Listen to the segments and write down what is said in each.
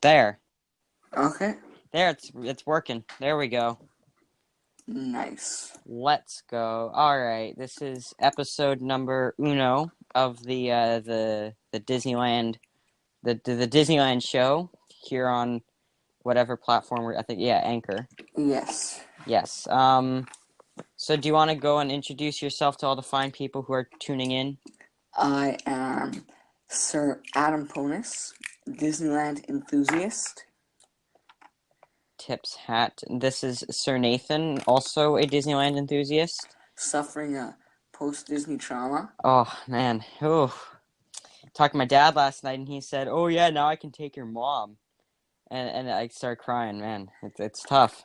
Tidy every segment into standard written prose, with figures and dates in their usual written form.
There. Okay. There, it's working. There we go. Nice. Let's go. All right, this is episode number uno of the Disneyland the Disneyland Show here on whatever platform I think Anchor. Yes. Yes. So do you want to go and introduce yourself to all the fine people who are tuning in? I am Sir Adam Ponis, Disneyland enthusiast. Tips hat. This is Sir Nathan, also a Disneyland enthusiast. Suffering a post-Disney trauma. Oh man. Oh. Talked to my dad last night and he said, "Oh yeah, now I can take your mom." And I started crying, man. It's tough.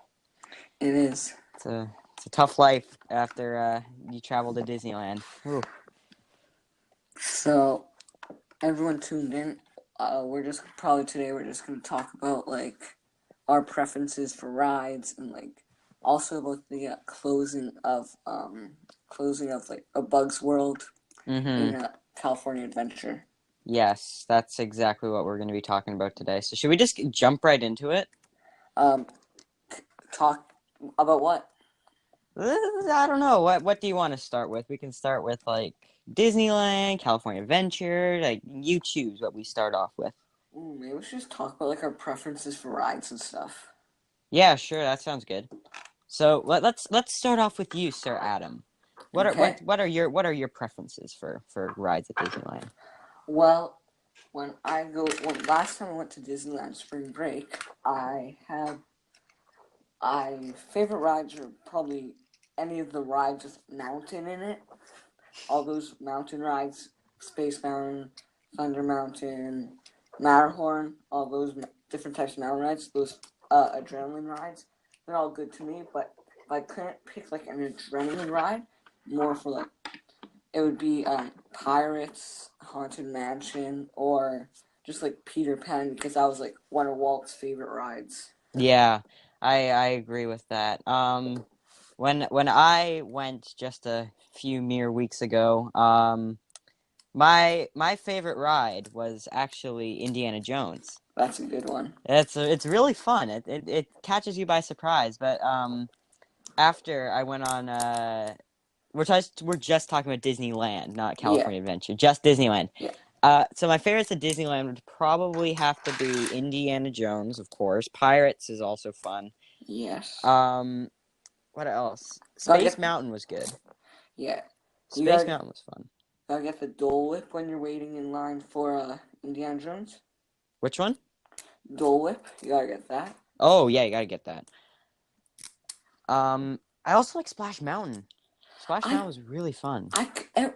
It is. It's a tough life after you travel to Disneyland. Ooh. So, everyone tuned in. We're just going to talk about our preferences for rides and also about the closing of A Bug's World Mm-hmm. in California Adventure. Yes, that's exactly what we're going to be talking about today. So should we just jump right into it? Talk about what? I don't know. What do you want to start with? We can start with Disneyland, California Adventure. You choose what we start off with. Ooh, maybe we should just talk about our preferences for rides and stuff. Yeah, sure. That sounds good. So let's start off with you, Sir Adam. Okay. What are your preferences for rides at Disneyland? Well, last time I went to Disneyland spring break, I favorite rides are probably any of the rides with mountain in it. All those mountain rides, Space Mountain, Thunder Mountain, Matterhorn, all those different types of mountain rides, those adrenaline rides, they're all good to me. But if I couldn't pick an adrenaline ride, more for it would be Pirates, Haunted Mansion, or just Peter Pan because that was one of Walt's favorite rides. Yeah, I agree with that. When I went just a few mere weeks ago, my favorite ride was actually Indiana Jones. That's a good one. It's really fun. It catches you by surprise. But after I went on we're just talking about Disneyland, not Yeah. California Adventure, just Disneyland. Yeah. So my favorites at Disneyland would probably have to be Indiana Jones, of course. Pirates is also fun. Yes. What else? Gotta Space get Mountain was good. yeah. You Space gotta Mountain was fun. gotta get the Dole Whip when you're waiting in line for Indiana Jones. Which one? Dole Whip. You gotta get that. Oh yeah, you gotta get that. I also like Splash Mountain. Splash I Mountain was really fun.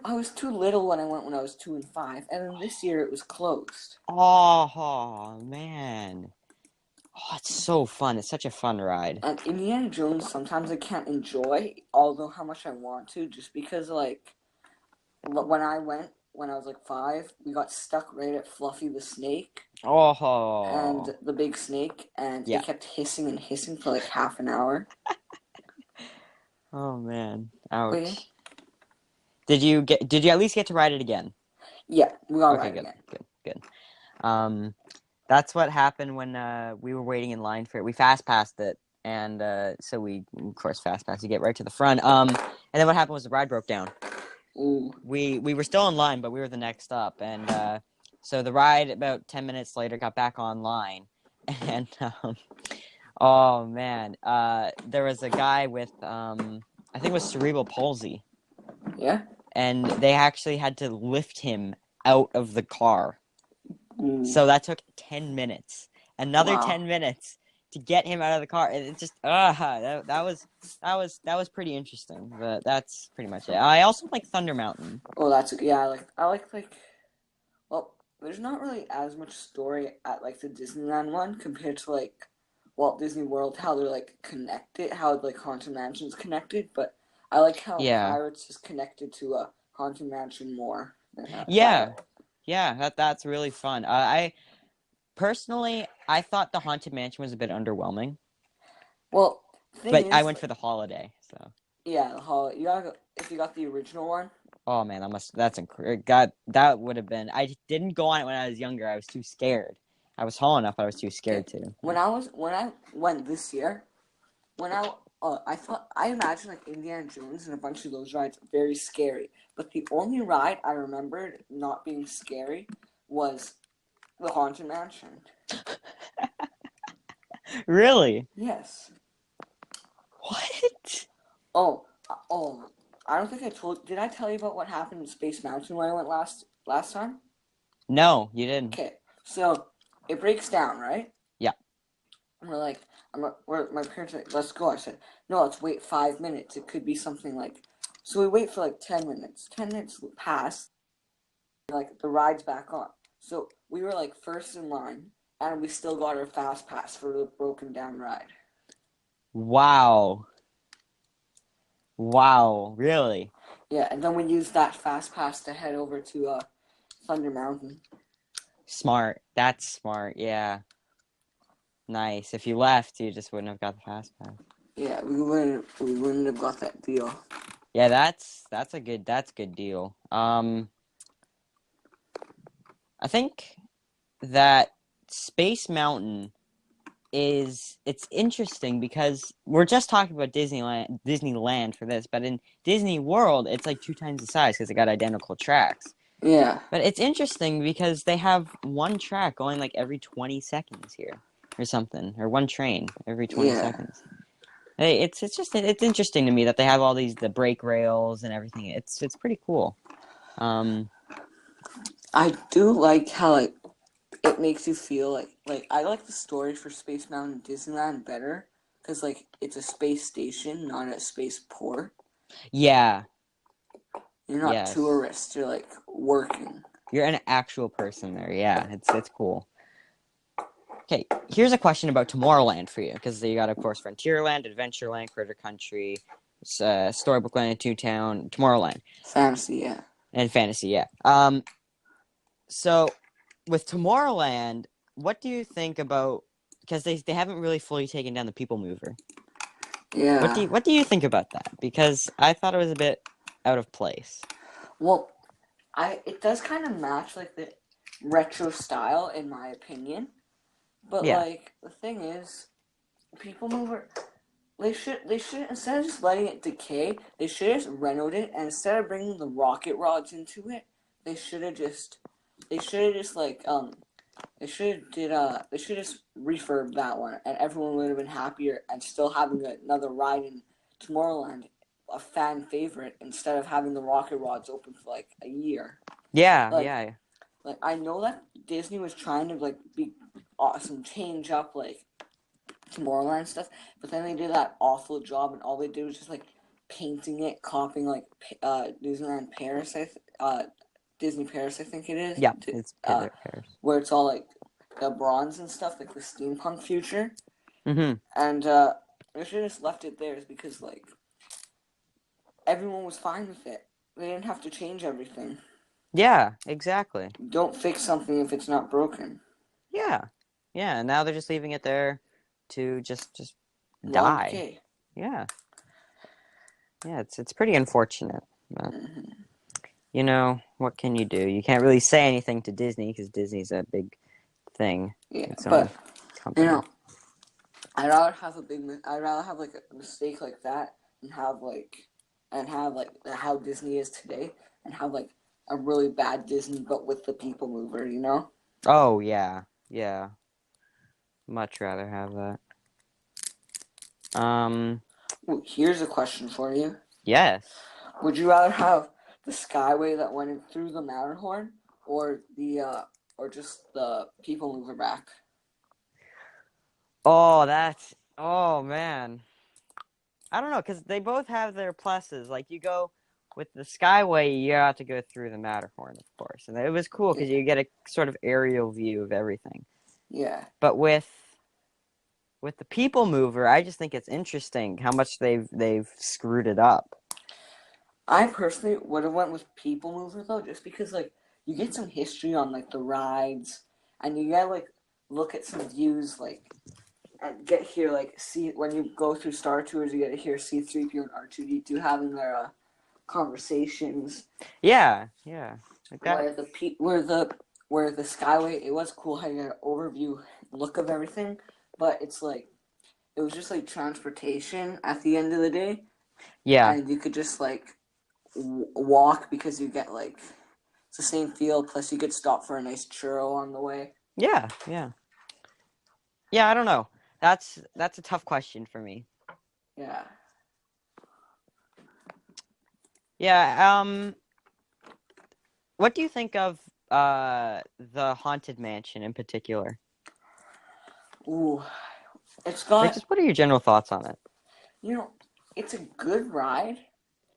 I was too little when I went when I was 2 and 5, and then this year it was closed. Oh man. Oh, it's so fun. It's such a fun ride. And Indiana Jones sometimes I can't enjoy, although how much I want to, just because when I went when I was 5, we got stuck right at Fluffy the snake and Oh. the big snake, and Yeah. it kept hissing and hissing for half an hour. Oh man. But yeah, Ouch. Did you at least get to ride it again? yeah, we got Okay, right good. again. Good. That's what happened when we were waiting in line for it. We fast passed it, and so we, of course, fast pass. You get right to the front. And then what happened was the ride broke down. Ooh. We were still in line, but we were the next up, and so the ride about 10 minutes later got back online, and oh man, there was a guy with I think it was cerebral palsy. Yeah. And they actually had to lift him out of the car. Ooh. So that took 10 minutes. Another Wow. 10 minutes to get him out of the car. And it just that was pretty interesting. But that's pretty much it. I also like Thunder Mountain. Oh, that's yeah. I like. Well, there's not really as much story at the Disneyland one compared to Walt Disney World. How they're connected. How Haunted Mansion's connected, but I like how Yeah. Pirates is connected to Haunted Mansion more. Yeah. Yeah, that's really fun. I personally I thought the Haunted Mansion was a bit underwhelming. Well, thing But is, I went for the holiday, so. yeah, you gotta go if you got the original one. Oh man, that's incredible. God, that would have been. I didn't go on it when I was younger. I was too scared. I was tall enough, but I was too Okay. scared to. When I went this year, I imagined like Indiana Jones and a bunch of those rides very scary. But the only ride I remembered not being scary was the Haunted Mansion. Really? Yes. What? Oh, I don't think I told. Did I tell you about what happened in Space Mountain when I went last time? No, you didn't. Okay, so it breaks down, right? Yeah. And we're like, my parents are like, let's go. I said, no, let's wait 5 minutes. It could be something like. So we wait for like 10 minutes. 10 minutes pass. Like the ride's back on. So we were like first in line, and we still got our fast pass for the broken down ride. Wow. Wow. Really? Yeah, and then we used that fast pass to head over to Thunder Mountain. Smart. That's smart. Yeah. Nice. If you left, you just wouldn't have got the fast pass. Yeah, we wouldn't have got that deal. Yeah, that's a good deal. I think that Space Mountain it's interesting because we're just talking about Disneyland for this, but in Disney World, it's like 2 times the size because they got identical tracks. Yeah. But it's interesting because they have one track going like every 20 seconds here or something, or one train every 20 Yeah. seconds. It's interesting to me that they have all the brake rails and everything. It's pretty cool. I do like how it makes you feel like I like the story for Space Mountain Disneyland better because like it's a space station, not a space port. Yeah. You're not Yes. tourists. You're like working. You're an actual person there. Yeah, it's cool. Okay, here's a question about Tomorrowland for you, because you got, of course, Frontierland, Adventureland, Critter Country, Storybook Land, Toontown, Tomorrowland, Fantasy, yeah. and Fantasy. Yeah. So with Tomorrowland, what do you think about? Because they haven't really fully taken down the People Mover. Yeah. What do you think about that? Because I thought it was a bit out of place. Well, it does kind of match like the retro style in my opinion, but Yeah. like the thing is, People Mover. They should instead of just letting it decay, they should have just renovated it, and instead of bringing the rocket rods into it, they should have just they should just refurb that one, and everyone would have been happier, and still having another ride in Tomorrowland, a fan favorite, instead of having the rocket rods open for like a year. Yeah. Like Yeah. like I know that Disney was trying to like be awesome, change up like Tomorrowland stuff, but then they did that awful job, and all they did was just like painting it, copying like Disneyland Paris, Disney Paris, I think it is. Yeah. It's Paris. Where it's all like the bronze and stuff, like the steampunk future, Mm-hmm. and they should have just left it there, because like everyone was fine with it. They didn't have to change everything. Yeah. Exactly. Don't fix something if it's not broken. Yeah. Yeah. And now they're just leaving it there to just die. Okay. Yeah. Yeah, it's pretty unfortunate. But you know, what can you do? You can't really say anything to Disney because Disney's a big thing. Yeah, Its but own company. you know, I'd rather have like a mistake like that and have like how Disney is today, and have like a really bad Disney but with the People Mover, you know? Oh yeah. Yeah. Much rather have that. Ooh, here's a question for you. Yes. Would you rather have the Skyway that went in through the Matterhorn, or just the People Mover back? Oh man. I don't know, because they both have their pluses. Like, you go with the Skyway, you have to go through the Matterhorn, of course. And it was cool because you get a sort of aerial view of everything. Yeah. But with the People Mover, I just think it's interesting how much they've screwed it up. I personally would have went with People Mover though, just because like you get some history on like the rides, and you gotta like look at some views, like, and get here like see when you go through Star Tours, you get to hear C-3PO and R2-D2 having their conversations. Yeah, yeah. Like that. Where where the Skyway, it was cool how you got an overview look of everything, but it's like it was just like transportation at the end of the day, Yeah. and you could just like walk because you get like it's the same feel. Plus, you could stop for a nice churro on the way. Yeah. Yeah. Yeah. I don't know. That's a tough question for me. Yeah. Yeah. What do you think of the Haunted Mansion in particular? Ooh, it's Like, got just what are your general thoughts on it? you know, it's a good ride,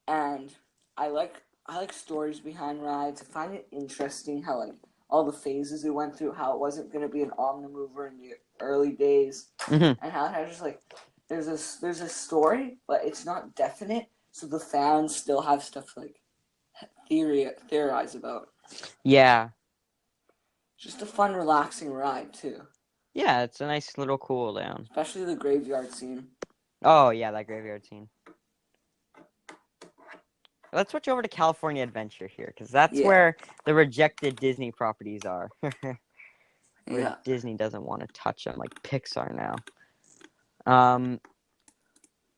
and I like stories behind rides. I find it interesting how like all the phases it went through, how it wasn't going to be an omnimover in the early days, Hmm. and how it had just like there's a story, but it's not definite, so the fans still have stuff to, like theorize about. Yeah. Just a fun, relaxing ride too, Yeah. It's a nice little cool down. especially the graveyard scene. Oh yeah, that graveyard scene. Let's switch over to California Adventure here, because that's Yeah, where the rejected Disney properties are. Where yeah. Disney doesn't want to touch them, like Pixar now. Um.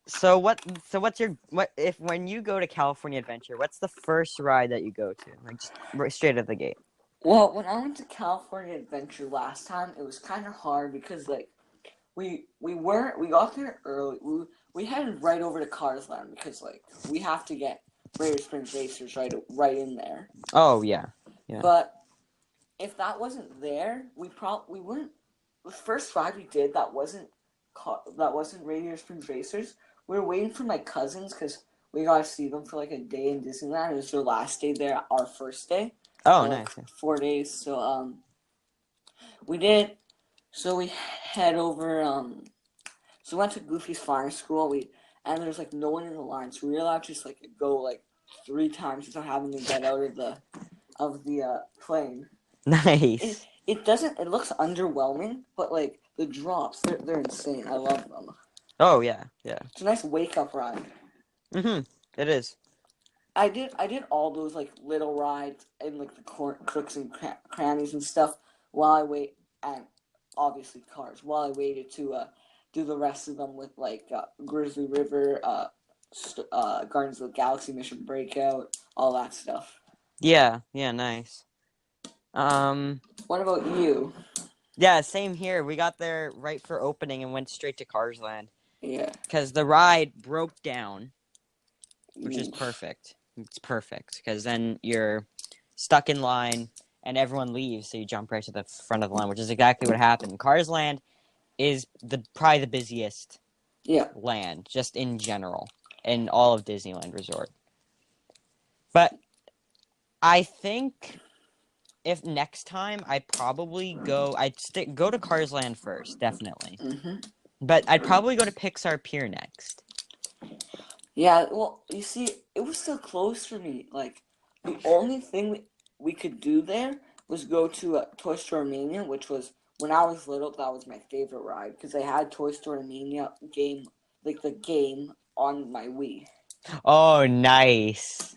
So what's your what if when you go to California Adventure? What's the first ride that you go to? Like just right straight at the gate. Well, when I went to California Adventure last time, it was kind of hard because like we got there early. We headed right over to Cars Land because like we have to get Radiator Springs Racers right in there. Oh yeah, yeah. But if that wasn't there, we wouldn't. The first ride we did that wasn't Radiator Springs Racers. We were waiting for my cousins because we got to see them for like a day in Disneyland. It was their last day there, our first day. Oh Like nice. 4 days. So we did. So we head over. So we went to Goofy's Flying School. And there's like no one in the line, so we were allowed to just like go like 3 times without having to get out of the plane. It Nice. it doesn't. It looks underwhelming, but like the drops, they're insane. I love them. Oh yeah, yeah. It's a nice wake up ride. Mhm. It is. I did all those like little rides and like the crooks and crannies and stuff while I wait and obviously cars while I waited to do the rest of them with like Grizzly River, Guardians of the Galaxy Mission Breakout, all that stuff. Yeah, yeah, nice. Um, What about you? yeah, same here. We got there right for opening and went straight to Cars Land Yeah. because the ride broke down, which is Oof. perfect. It's perfect because then you're stuck in line and everyone leaves, so you jump right to the front of the line, which is exactly what happened. Cars Land is probably the busiest Yeah. land just in general in all of Disneyland Resort. But I think if next time I'd probably go to Cars Land first, definitely. hmm But I'd probably go to Pixar Pier next. Yeah, well, you see, it was still close for me. Like, the only thing we could do there was go to Toy Story Mania, which was, when I was little, that was my favorite ride, because they had Toy Story Mania game, like the game, on my Wii. Oh, nice.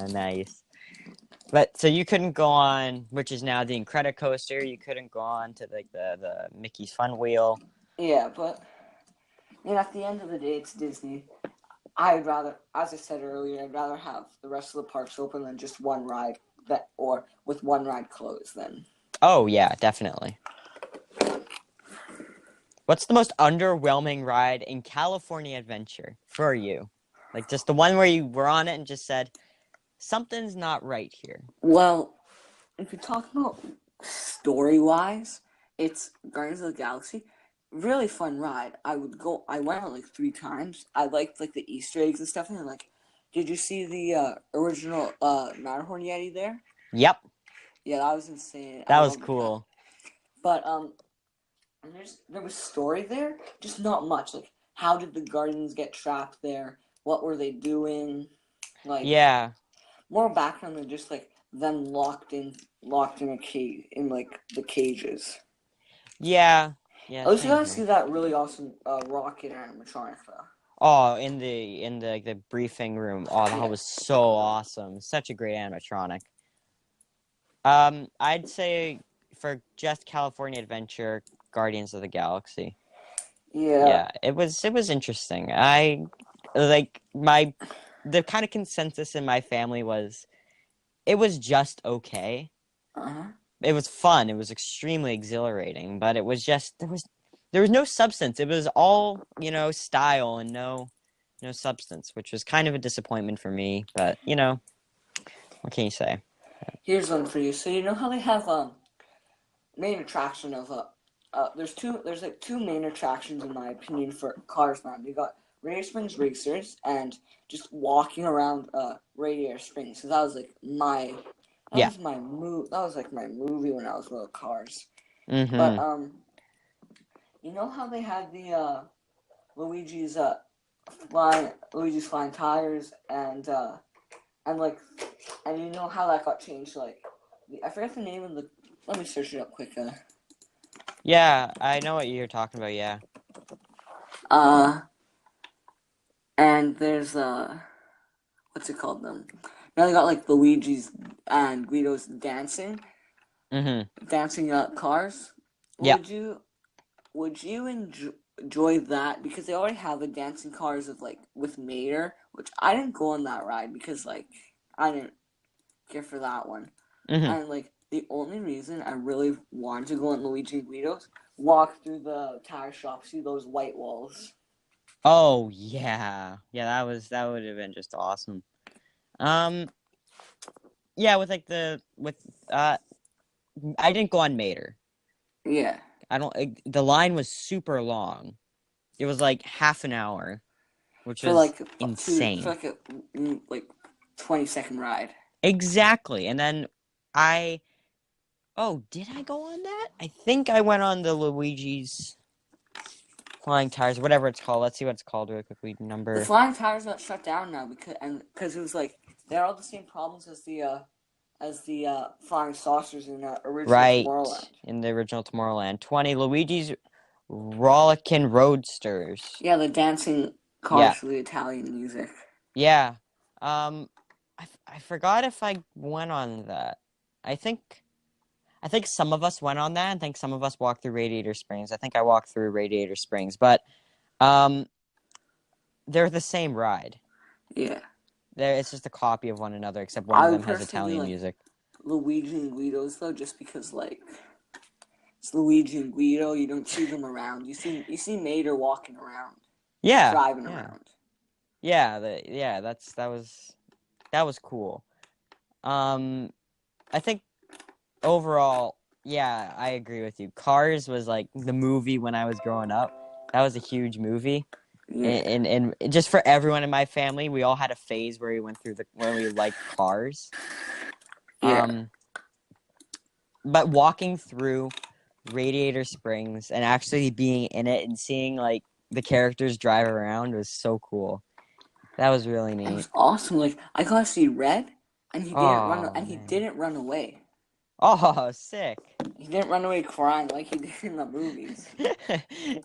Nice. But so you couldn't go on, which is now the Incredicoaster. You couldn't go on to like the Mickey's Fun Wheel. Yeah, but, at the end of the day, it's Disney. As I said earlier, I'd rather have the rest of the parks open than just one ride, or with one ride closed then. Oh yeah, definitely. What's the most underwhelming ride in California Adventure for you? Like just the one where you were on it and just said, something's not right here. Well, if you're talking about story wise, it's Guardians of the Galaxy. Really fun ride. I went out like 3 times. I liked like the Easter eggs and stuff. And like, did you see the original Matterhorn Yeti there? Yep, Yeah, that was insane. I that was loved that. cool. But and there was story there, just not much. Like, how did the Guardians get trapped there? What were they doing? Like, Yeah, more background than just like them locked in a cage in like the cages. yeah, yeah. At least you Same gotta here. see that really awesome rocket animatronic though. Oh, in the briefing room. Oh, that Yeah. was so awesome. Such a great animatronic. I'd say for just California Adventure, Guardians of the Galaxy. Yeah. Yeah, it was interesting. I like the kind of consensus in my family was it was just okay. Uh-huh. It was fun. It was extremely exhilarating, but it was just there was no substance. It was all, style and no substance, which was kind of a disappointment for me, but what can you say? Here's one for you. So you know how they have main attraction of there's like two main attractions in my opinion for Cars Mountain. You got Radiator Springs Racers and just walking around Radiator Springs. So that was like my that Yeah. was my move that was like my movie when I was little Cars. But Mm-hmm. you know how they had the Luigi's Luigi's flying tires and like and you know how that got changed like I forget the name of the let me search it up quick. Yeah, I know what you're talking about, yeah. Uh and there's what's it called them? Now they got like Luigi's and Guido's Mm-hmm. dancing cars. Yeah. Would you enjoy that because they already have the dancing cars of like with Mater, which I didn't go on that ride because like I didn't care for that one. Mm-hmm. And like the only reason I really wanted to go on Luigi and Guido's walk through the tire shop, see those white walls. Oh, yeah. Yeah, that would have been just awesome. Um, yeah, with like uh I didn't go on Mater. Yeah, The line was super long. It was like half an hour, which for was like for insane. like a like 20-second ride. Exactly. And then I oh, did I go on that? I think I went on the Luigi's Flying Tires, whatever it's called. Let's see what it's called really quickly. The Number flying tires got shut down now because it was like they're all the same problems as the flying saucers in original right Tomorrowland. in the original Tomorrowland. 20 Luigi's Rollickin' Roadsters. Yeah, the dancing Yeah. cars for the Italian music. Yeah. I forgot if I went on that. I think I think some of us went on that. I think some of us walked through Radiator Springs. I think I walked through Radiator Springs, but um, they're the same ride. Yeah, It's just a copy of one another, except one of I would them has personally Italian like music. Luigi and Guido's though, just because like it's Luigi and Guido. You don't see them around. You see Mater walking around, Yeah, driving yeah, around. yeah. That was cool. Um, I think overall, yeah, I agree with you. Cars was like the movie when I was growing up. That was a huge movie. Yeah, And just for everyone in my family, we all had a phase where we liked cars. yeah. Um, but walking through Radiator Springs and actually being in it and seeing like the characters drive around was so cool. That was really It neat. was awesome. Like I got to see Red, and Oh he man. didn't run away. Oh, sick. He didn't run away crying like he did in the movies.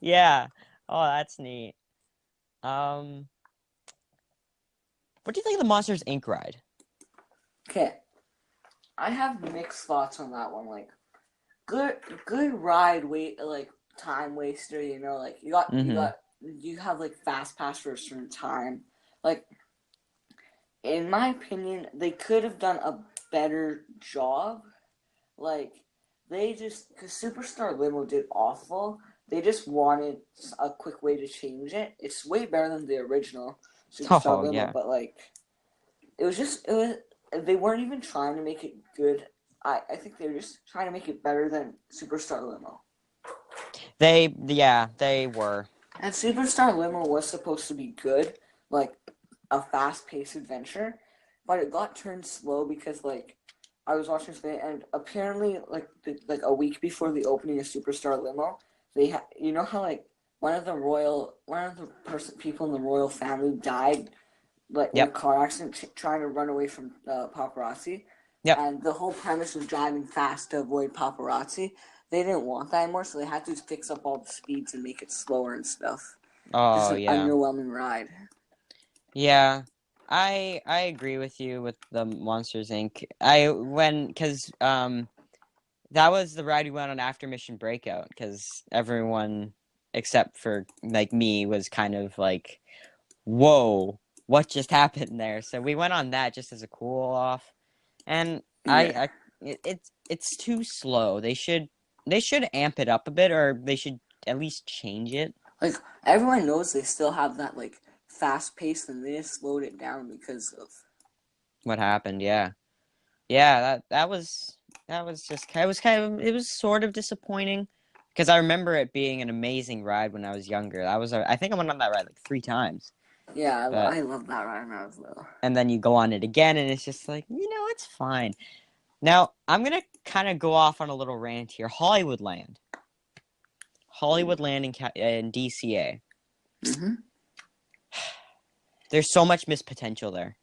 Yeah. Oh, that's neat. Um, what do you think of the Monsters Inc. ride? Okay, I have mixed thoughts on that one. Like good, good ride. Wait, like time waster. You know, like Mm-hmm. you have like fast pass for a certain time. Like in my opinion, they could have done a better job. Like because Superstar Limo did awful. They just wanted a quick way to change it. It's way better than the original Superstar Oh, Limo, yeah. but like it was they weren't even trying to make it good. I think they were just trying to make it better than Superstar Limo. They were. And Superstar Limo was supposed to be good, like a fast-paced adventure, but it got turned slow because like I was watching this and apparently like a week before the opening of Superstar Limo, you know how like one of the people in the royal family died like in a Yep. car accident trying to run away from paparazzi, Yep. and the whole premise was driving fast to avoid paparazzi. They didn't want that anymore, so they had to fix up all the speeds and make it slower and stuff. Just Oh, an yeah. underwhelming ride. Yeah. I agree with you with the Monsters Inc. Because that was the ride we went on after Mission Breakout, because everyone except for like me was kind of like, whoa, what just happened there? So we went on that just as a cool off, and Yeah. it's too slow. They should amp it up a bit, or they should at least change it. Like everyone knows they still have that like fast pace, and they just slowed it down because of. What happened? Yeah. Yeah, that was just it was sort of disappointing, because I remember it being an amazing ride when I was younger. I think I went on that ride like 3 times. Yeah, But I love that ride when I was little. and then you go on it again, and it's just like, it's fine. Now, I'm gonna kind of go off on a little rant here. Hollywoodland in DCA. Mhm. There's so much missed potential there.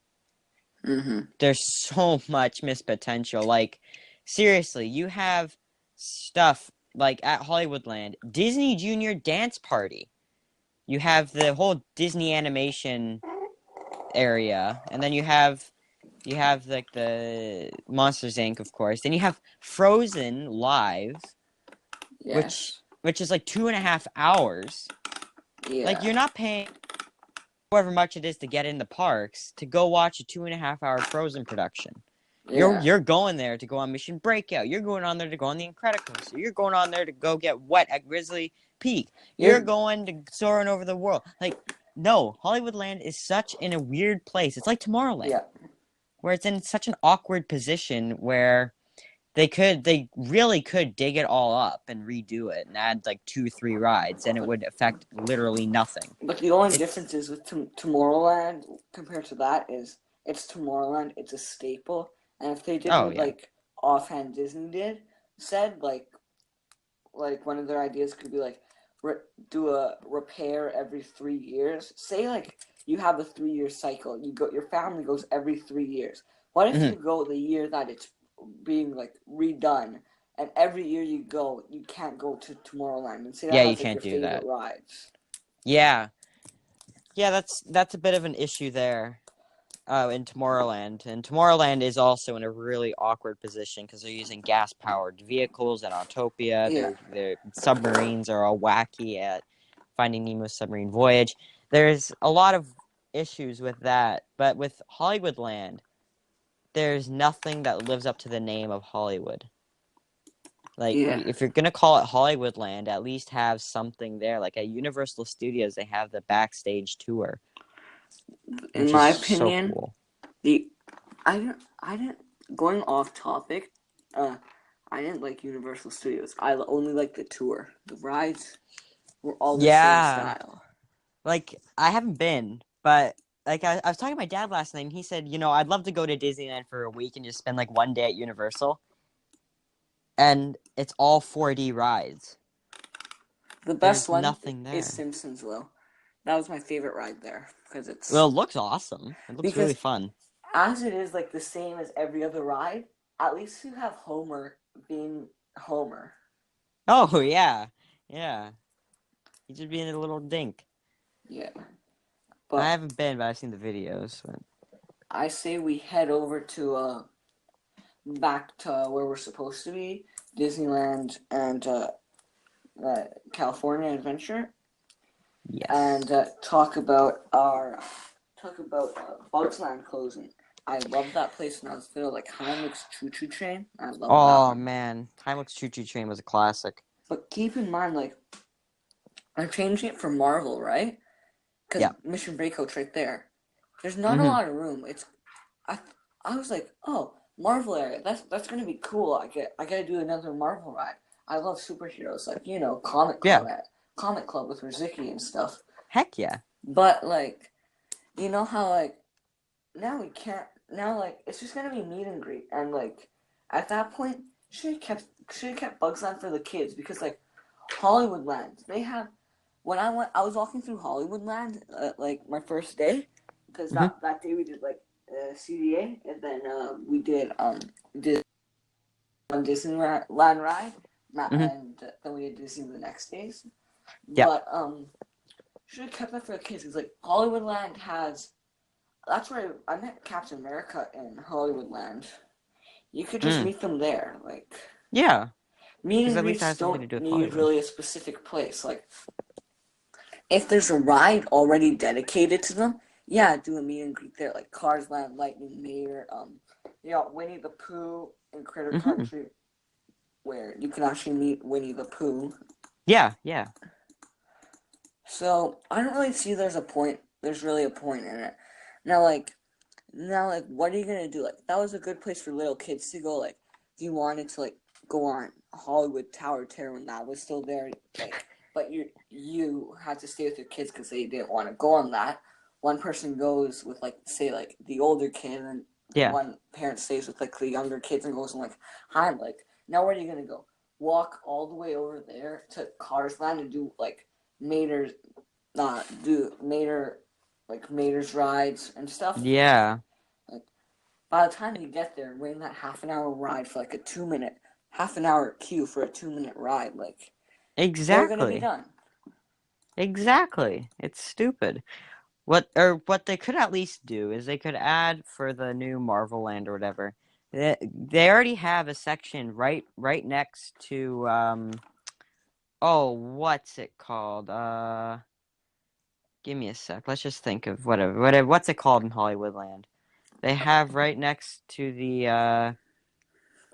Mhm. There's so much missed potential. Like, seriously, you have stuff like at Hollywoodland, Disney Junior Dance Party. You have the whole Disney animation area, and then you have like the Monsters Inc. of course. Then you have Frozen Live, which Yes. which is like 2.5 hours. Like, Yeah. you're not paying however much it is to get in the parks to go watch a 2.5 hour Frozen production. You're Yeah. you're going there to go on Mission Breakout. You're going on there to go on the Incredicoaster. You're going on there to go get wet at Grizzly Peak. You're You're. going to soaring over the world. Like, no, Hollywoodland is such in a weird place. It's like Tomorrowland, Yeah. where it's in such an awkward position where they really could dig it all up and redo it and add like 2, 3 rides, and it would affect literally nothing. But the only It's difference is with Tomorrowland compared to that is it's Tomorrowland. It's a staple, and if they did oh what yeah. like offhand Disney said like one of their ideas could be like do a repair every 3 years. Say like you have a 3 year cycle. Your family goes every 3 years. What if Mhm. you go the year that it's being like redone, and every year you go, you can't go to Tomorrowland, and say that Yeah, you has like can't your do favorite that. rides. Yeah. Yeah, that's a bit of an issue there. In Tomorrowland. And Tomorrowland is also in a really awkward position because they're using gas-powered vehicles at Autopia. Yeah, Their submarines are all wacky at Finding Nemo's Submarine Voyage. There's a lot of issues with that, but with Hollywoodland, there's nothing that lives up to the name of Hollywood. Like, yeah. if you're gonna call it Hollywoodland, at least have something there. Like at Universal Studios, they have the backstage tour, In which my is so opinion, cool. the I didn't going off topic. Uh, I didn't like Universal Studios. I only like the tour. The rides were all the same Yeah. style. Like, I haven't been, but like I was talking to my dad last night, and he said, I'd love to go to Disneyland for a week and just spend like one day at Universal, and it's all 4D rides. The best There's one nothing is there. Simpsons Will. That was my favorite ride there Well, it looks awesome. It looks really because fun. as it is like the same as every other ride. At least you have Homer being Homer. Oh yeah, yeah. He's just being a little dink. Yeah, I but haven't been, but I've seen the videos. But... I say we head over to back to where we're supposed to be, Disneyland and California Adventure, Yes. and talk about Bugs Land closing. I love that place when I was little, like Heimlich's Choo Choo Train. I love that Oh one. man, Heimlich's Choo Choo Train was a classic. But keep in mind, like I'm changing it for Marvel, right? Because Yeah. Mission Breakout's right there. There's not a Mm-hmm. lot of room. I I was like, oh, Marvel area. That's gonna be cool. I gotta do another Marvel ride. I love superheroes, like Yeah. Comic Club with Riziki and stuff. Heck yeah. But like, you know how like now we can't. Now like it's just gonna be meet and greet, and like at that point should have kept Bugs Land for the kids because like Hollywoodland they have. When I was walking through Hollywoodland like my first day because Mm-hmm. that day we did like CDA, and then we did one Disneyland ride, Mm-hmm. and then we did Disney the next days. Yeah. But should have kept that for the kids. It's like Hollywoodland has that's where I met Captain America in Hollywoodland. You could just Mm. meet them there. Like, Yeah, meet because and at least it greets has something don't to do with need Hollywood. really a specific place. Like, if there's a ride already dedicated to them, yeah, do a meet and greet there. Like Cars Land, Lightning Mayor, Winnie the Pooh in Critter Hmm. Country, where you can actually meet Winnie the Pooh. Yeah, yeah. So I don't really see there's really a point in it. Now, like, what are you gonna do? Like, that was a good place for little kids to go. Like, if you wanted to, like, go on Hollywood Tower Terror when that was still there, like, but you had to stay with your kids because they didn't want to go on that. One person goes with, like, say, like, the older kid, and the Yeah. one parent stays with, like, the younger kids and goes and, like, hi, like, now where are you gonna go? Walk all the way over there to Cars Land and do, like, Mater's, do Mater, like, Mater's rides and stuff? Yeah. Like, by the time you get there, waiting that half an hour ride for like a 2 minute, half an hour queue for a 2 minute ride, like, you're gonna be Exactly. done. Exactly. It's stupid. What they could at least do is they could add for the new Marvel Land or whatever. They already have a section right next to oh, what's it called? Give me a sec. Let's just think of whatever what's it called in Hollywoodland? They have right next to the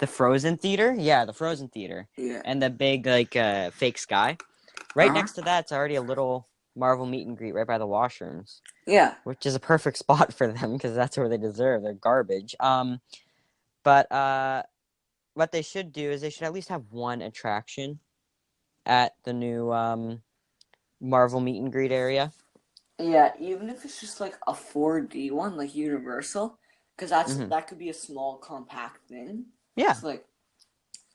Frozen Theater? Yeah, the Frozen Theater. Yeah. And the big like fake sky. Right Uh huh. next to that's already a little Marvel meet and greet right by the washrooms, Yeah. which is a perfect spot for them because that's where they deserve. They're garbage. But what they should do is they should at least have one attraction at the new Marvel meet and greet area. Yeah. Even if it's just like a 4D one, like Universal, because Hmm. that could be a small, compact thing. Yeah, So like,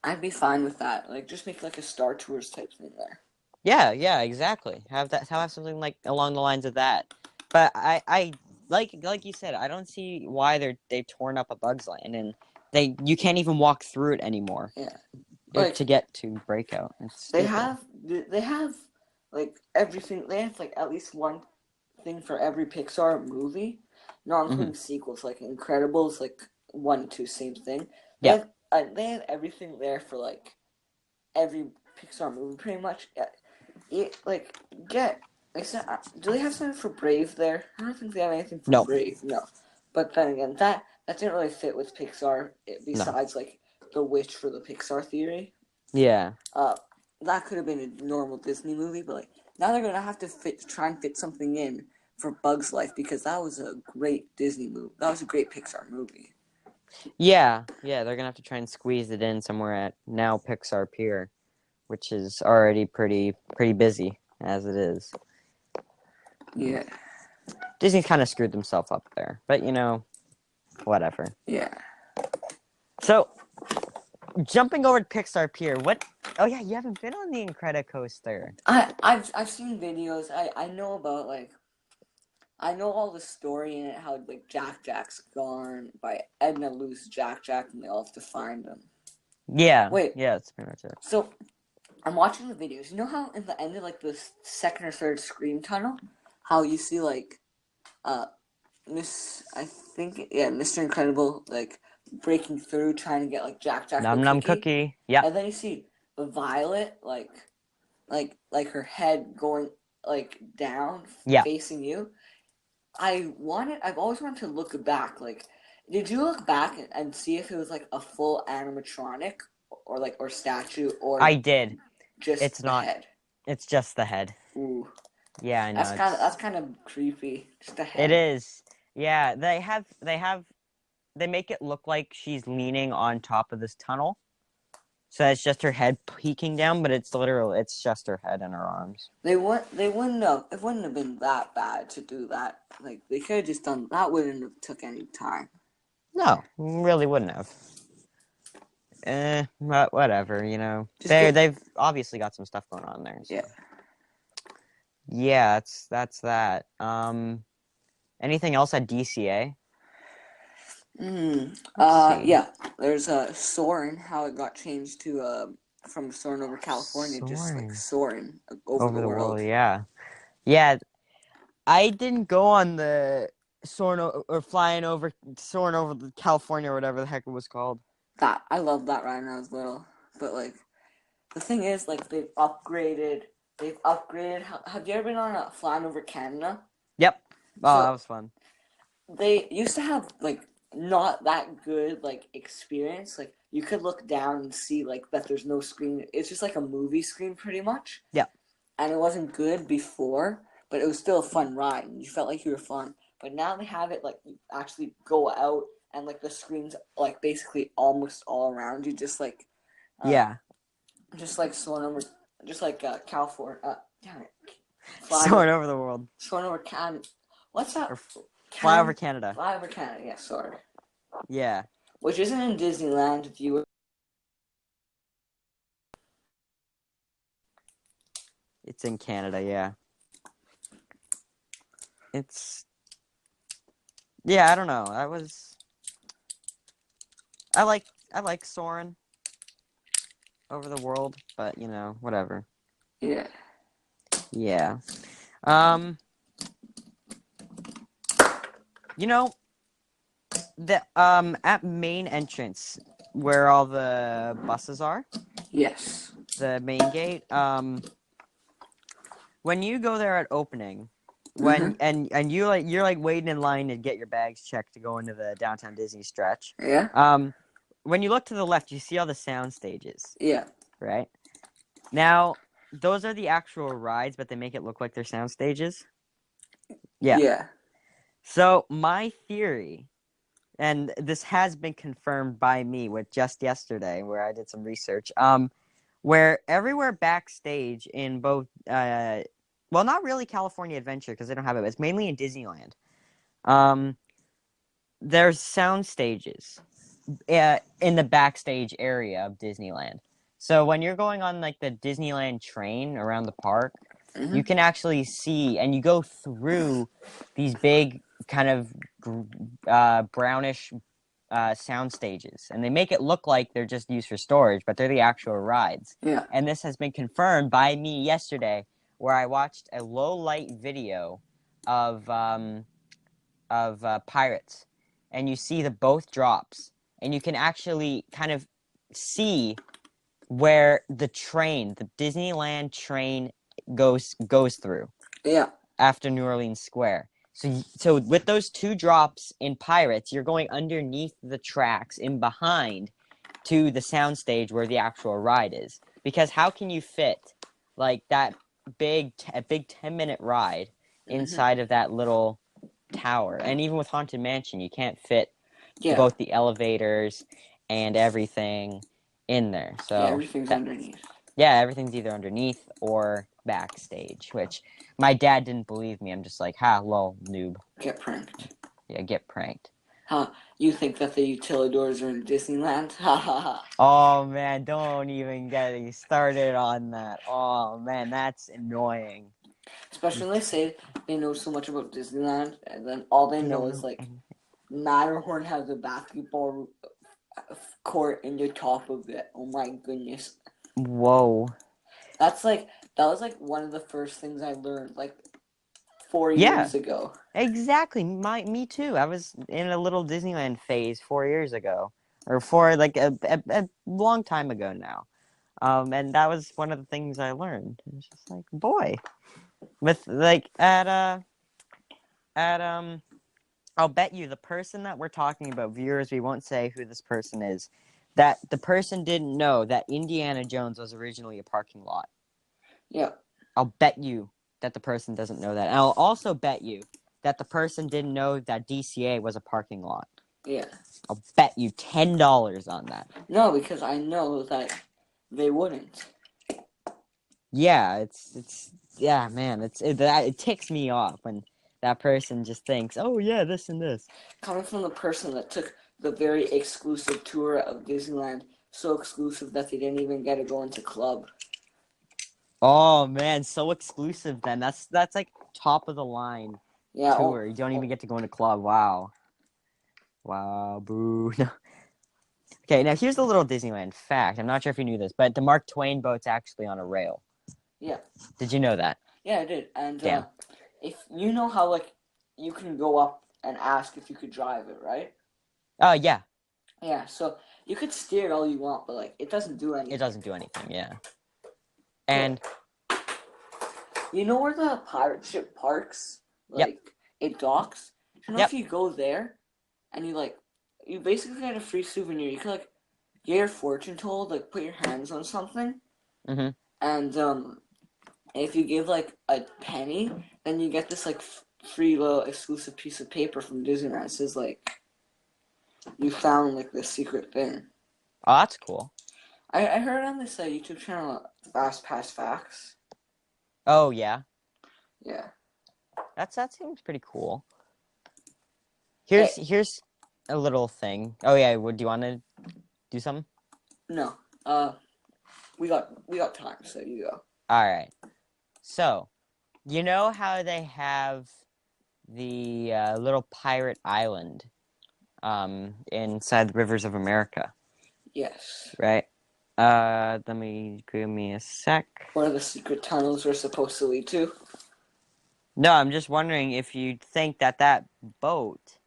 I'd be fine with that. Like, just make like a Star Tours type thing there. yeah, exactly. Have something like along the lines of that. But I like you said, I don't see why they've torn up a Bugs Land and you can't even walk through it anymore Yeah. Like, to get to Breakout. It's they stupid. have they have like everything. They have like at least one thing for every Pixar movie, not Hmm. including sequels like Incredibles, like 1 2, same thing. Yeah. They have everything there for like every Pixar movie pretty much. Yeah, like get do they have something for Brave there? I don't think they have anything for No. Brave. No, but then again, that didn't really fit with Pixar. No. Besides like the witch for the Pixar theory. Yeah. Uh, that could have been a normal Disney movie, but like now they're gonna have to try and fit something in for Bugs Life because that was a great Disney movie. That was a great Pixar movie. Yeah. Yeah. They're gonna have to try and squeeze it in somewhere at now Pixar Pier, which is already pretty busy as it is. Yeah, Disney's kind of screwed themselves up there, but whatever. yeah. So jumping over to Pixar Pier, what? Oh yeah, you haven't been on the Incredicoaster. I've seen videos. I know about like I know all the story in it. How like Jack's gone by Edna loses Jack and they all have to find him. Yeah, Wait, yeah, that's pretty much it. so I'm watching the videos. You know how in the end of like the second or third Scream tunnel, how you see like uh I think, yeah, Mr. Incredible, like, breaking through, trying to get, like, Jack the Num Num cookie. Cookie. Yep. And then you see Violet, like her head going, like, down, Yeah. facing you. I've always wanted to look back, like, did you look back and see if it was, like, a full animatronic, or statue, or I did. just It's the not. head? It's just the head. Ooh, Yeah, I know. that's kind of creepy, just a It head. is. Yeah, they make it look like she's leaning on top of this tunnel. So it's just her head peeking down, but it's just her head and her arms. They wouldn't have it wouldn't have been that bad to do that. Like they could have just done that wouldn't have took any time. No, really wouldn't have. But whatever. Just get They've obviously got some stuff going on there. So yeah. yeah, that's that. Anything else at DCA? Let's see. Yeah. There's Soarin', how it got changed to from Soarin' over California, just like Soaring Soarin' over the over the world. world. Yeah, yeah. I didn't go on the soaring over California or whatever the heck it was called. That I loved that ride when I was little. But like the thing is, like they've upgraded. They've upgraded. Have you ever been on a flying over Canada? Yep. Oh, that So was fun. they used to have like not that good like experience. Like you could look down and see like that there's no screen. It's just like a movie screen pretty much. Yep. And it wasn't good before, but it was still a fun ride and you felt like you were fun. But now they have it like you actually go out and like the screen's like basically almost all around you, uh Yeah. just like soaring over, just like California. Damn it, flying Soaring over the world. soaring over Canada. What's that? Or fly over Canada. Fly over Canada. Yeah, sorry. Yeah. Which isn't in Disneyland. If you were... It's in Canada, yeah. It's... Yeah, I don't know. I like soaring over the world, but, whatever. Yeah. Yeah. Um... The at main entrance where all the buses are, Yes. the main gate, when you go there at opening, Mm-hmm. and you're like waiting in line to get your bags checked to go into the downtown Disney stretch. Yeah. When you look to the left, you see all the sound stages, Yeah. right? Now, those are the actual rides, but they make it look like they're sound stages. Yeah. Yeah. So my theory, and this has been confirmed by me with just yesterday, where I did some research. Where everywhere backstage in both, well, not really California Adventure because they don't have it. But it's mainly in Disneyland. There's sound stages, in the backstage area of Disneyland. So when you're going on like the Disneyland train around the park, Mm-hmm. you can actually see, and you go through these big kind of brownish sound stages, and they make it look like they're just used for storage, but they're the actual rides. Yeah. And this has been confirmed by me yesterday, where I watched a low light video of Pirates, and you see the both drops, and you can actually kind of see where the Disneyland train goes through Yeah. after New Orleans Square. So with those two drops in Pirates, you're going underneath the tracks in behind to the soundstage where the actual ride is. Because how can you fit like that big 10-minute ride inside of that little tower? And even with Haunted Mansion, you can't fit Yeah. both the elevators and everything in there. So Yeah, everything's underneath. Yeah, everything's either underneath or backstage, which my dad didn't believe me. I'm just like, ha, lol, noob. Get pranked. Yeah, get pranked. Huh? You think that the utilidors are in Disneyland? Ha ha ha. Oh, man, don't even get me started on that. Oh, man, that's annoying. Especially when they say they know so much about Disneyland, and then all they know is like Matterhorn has a basketball court in the top of it. Oh my goodness. Whoa. That was like one of the first things I learned like 4 Yeah. years ago. Exactly. Me too. I was in a little Disneyland phase 4 years ago, or for like a long time ago now. And that was one of the things I learned. It's just like, boy, with like I'll bet you the person that we're talking about, viewers, we won't say who this person is, that the person didn't know that Indiana Jones was originally a parking lot. Yeah. I'll bet you that the person doesn't know that. And I'll also bet you that the person didn't know that DCA was a parking lot. Yeah. I'll bet you $10 on that. No, because I know that they wouldn't. Yeah, it's yeah, man, it ticks me off when that person just thinks, oh yeah, this and this. Coming from the person that took the very exclusive tour of Disneyland, so exclusive that they didn't even get to go into club. Oh man, so exclusive then. That's like top of the line tour. You don't even get to go into club. Wow. Wow, boo. Okay, now here's a little Disneyland fact. I'm not sure if you knew this, but the Mark Twain boat's actually on a rail. Yeah. Did you know that? Yeah, I did. And Damn. if you know how like you can go up and ask if you could drive it, right? Oh, yeah. Yeah, so you could steer it all you want, but like it doesn't do anything. It doesn't do anything, yeah. But And you know where the pirate ship parks? yep, Like it docks? You know yep. if you go there and you basically get a free souvenir. You could like get your fortune told, like put your hands on something, Mm-hmm. and if you give like a penny, then you get this like free little exclusive piece of paper from Disneyland. It says like you found like this secret thing. Oh, that's cool. I heard on this YouTube channel, Fast Pass Facts. Oh, yeah. Yeah. That seems pretty cool. Hey, Here's a little thing. Oh, yeah. Would do you want to do something? no. We got time, so you go. All right. So, you know how they have the little pirate island inside the rivers of America, Yes. right? Give me a sec. Where the secret tunnels are supposed to lead to. No, I'm just wondering if you think that boat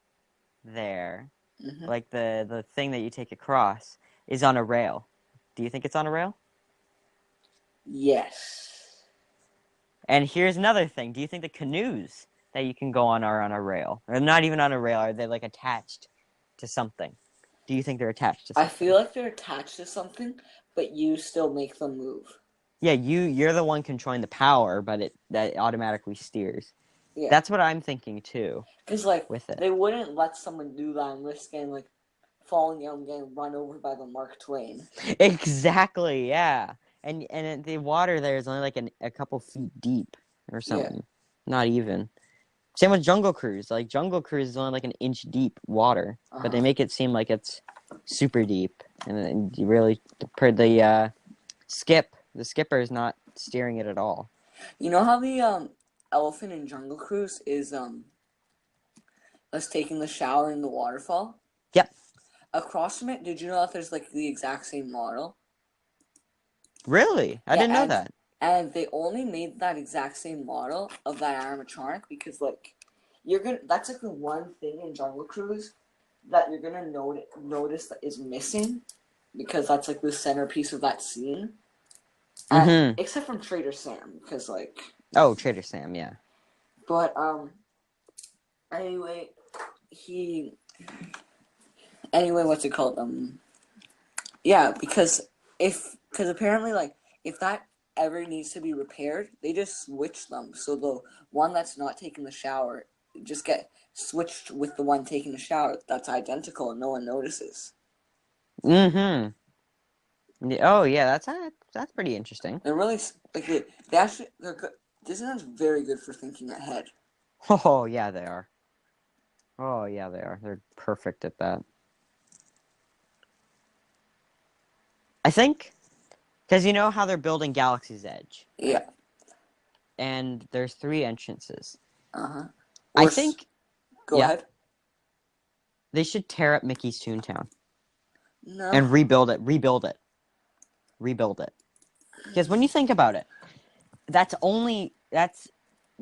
there, Mm-hmm. like the thing that you take across, is on a rail. Do you think it's on a rail? Yes. And here's another thing. Do you think the canoes that you can go on are on a rail? Or not even on a rail, are they like attached to something? Do you think they're attached to I something? feel like they're attached to something, but you still make them move. Yeah, you're the one controlling the power, but that automatically steers. Yeah. That's what I'm thinking too Because like with it. they wouldn't let someone do that and risk getting like falling down and getting run over by the Mark Twain. Exactly, yeah. And the water there is only like a couple feet deep or Yeah. something. Not even. Same with Jungle Cruise. Like Jungle Cruise is only like an inch deep water, but they make it seem like it's super deep. And then you really the skipper is not steering it at all. You know how the elephant in Jungle Cruise is us taking the shower in the waterfall? Yep. Across from it, did you know that there's like the exact same model? Really? I Yeah, didn't know that. and they only made that exact same model of that animatronic because like that's like the one thing in Jungle Cruise that you're gonna notice that is missing because that's like the centerpiece of that scene. And Mm-hmm. except from Trader Sam, because like Oh, Trader Sam, yeah. but anyway, he what's it called? Yeah, because apparently like if that ever needs to be repaired, they just switch them. So the one that's not taking the shower just get switched with the one taking the shower that's identical and no one notices. Mm-hmm. Oh, yeah, that's pretty interesting. They're really like they actually they're good. Disneyland's very good for thinking ahead. Oh, yeah, they are. Oh, yeah, they are. They're perfect at that. I think, because you know how they're building Galaxy's Edge, right? Yeah. And there's 3 entrances. Uh-huh. I think, Go yeah, ahead. they should tear up Mickey's Toontown No. and rebuild it. Because when you think about it,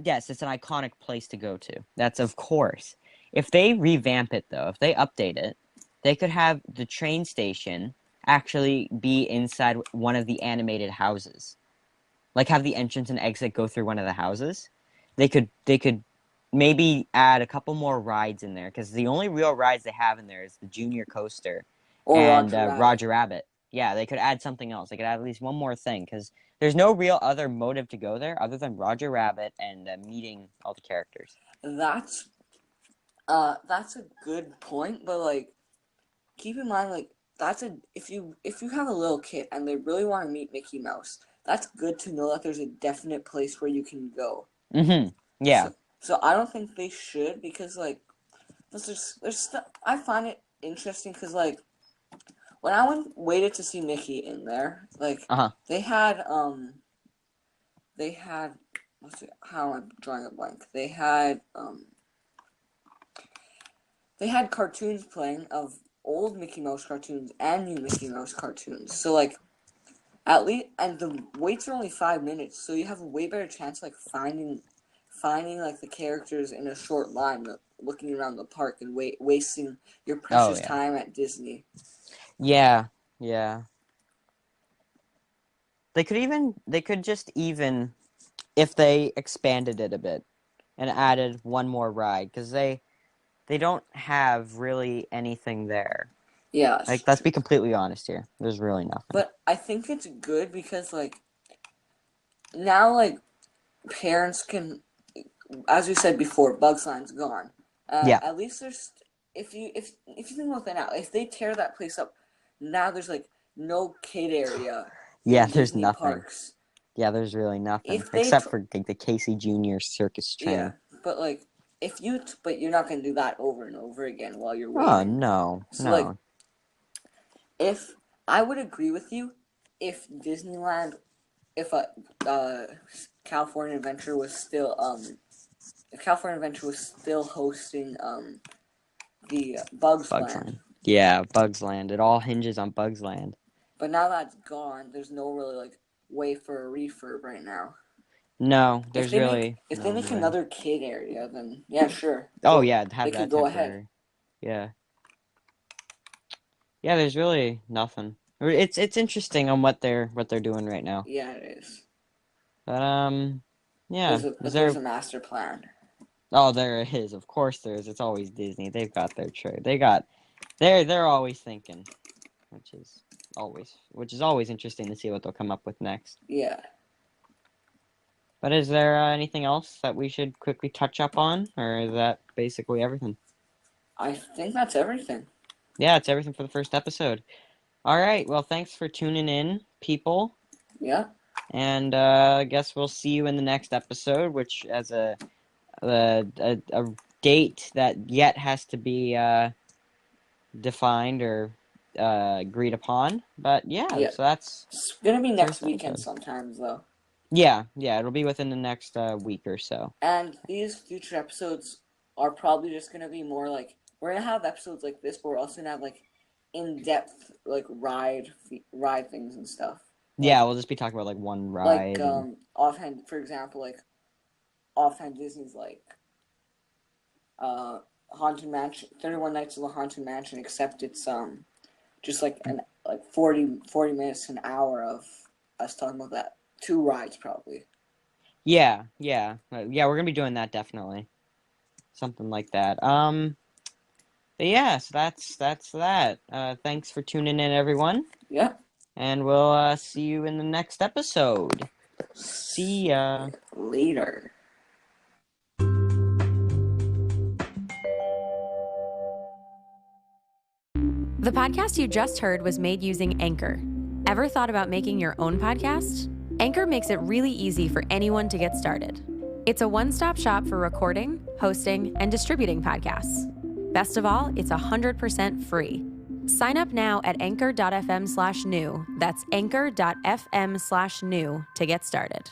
yes, it's an iconic place to go to. That's of course. If they revamp it though, if they update it, they could have the train station actually be inside one of the animated houses. Like have the entrance and exit go through one of the houses. They could maybe add a couple more rides in there because the only real rides they have in there is the Junior Coaster Or and Roger Rabbit. Roger Rabbit. Yeah, they could add something else. They could add at least one more thing because there's no real other motive to go there other than Roger Rabbit and meeting all the characters. That's a good point, but like keep in mind like if you have a little kid and they really want to meet Mickey Mouse, that's good to know that there's a definite place where you can go. Mm-hmm. Yeah. So I don't think they should because like there's stuff I find it interesting because like when I waited to see Mickey in there, like they had how am I drawing a blank? They had cartoons playing of old Mickey Mouse cartoons and new Mickey Mouse cartoons. So like at least and the waits are only 5 minutes, so you have a way better chance like finding like the characters in a short line looking around the park and wasting your Oh precious yeah. time at Disney. Yeah. Yeah. They could just even if they expanded it a bit and added one more ride because they don't have really anything there. Yeah, Like, let's be completely honest here. There's really nothing. but I think it's good because like now like parents can, as we said before, Bugs Light's gone. Yeah. At least there's if you think about that now, if they tear that place up, now there's like no kid area Yeah, in there's Disney nothing. parks. Yeah, there's really nothing If they except for like the Casey Jr. circus train. yeah, but like but you're not gonna do that over and over again while you're Oh waiting. no, So no. like, if I would agree with you, if Disneyland, if California Adventure was still if California Adventure was still hosting the Bugs Land. Yeah, Bugs Land. It all hinges on Bugs Land. But now that's gone, there's no really like way for a refurb right now. No, there's If they make another kid area, then yeah, sure. Oh yeah, have they that could go temporary. ahead. Yeah. Yeah, there's really nothing. It's interesting on what they're doing right now. Yeah, it is. But yeah. There's a master plan. Oh, there it is. Of course there is. It's always Disney. They've got their trade. They're always thinking, which is always interesting to see what they'll come up with next. Yeah. But is there anything else that we should quickly touch up on, or is that basically everything? I think that's everything. Yeah, it's everything for the first episode. All right. Well, thanks for tuning in, people. Yeah. And I guess we'll see you in the next episode, which has a date that yet has to be defined or agreed upon. But yeah, so that's it's gonna be next weekend sometimes though. Yeah, it'll be within the next week or so. And these future episodes are probably just gonna be more like, we're gonna have episodes like this, but we're also gonna have like in-depth like ride things and stuff. Like, yeah, we'll just be talking about like one ride. Like offhand, for example, like offhand Disney's like Haunted Mansion, 31 Nights of the Haunted Mansion, except it's just like 40 minutes to an hour of us talking about that. 2 rides probably. Yeah, we're gonna be doing that definitely, something like that. But yeah, so that's that. Thanks for tuning in, everyone. Yeah. And we'll see you in the next episode. See ya later. The podcast you just heard was made using Anchor. Ever thought about making your own podcast? Anchor makes it really easy for anyone to get started. It's a one-stop shop for recording, hosting, and distributing podcasts. Best of all, it's 100% free. Sign up now at anchor.fm/new. That's anchor.fm/new to get started.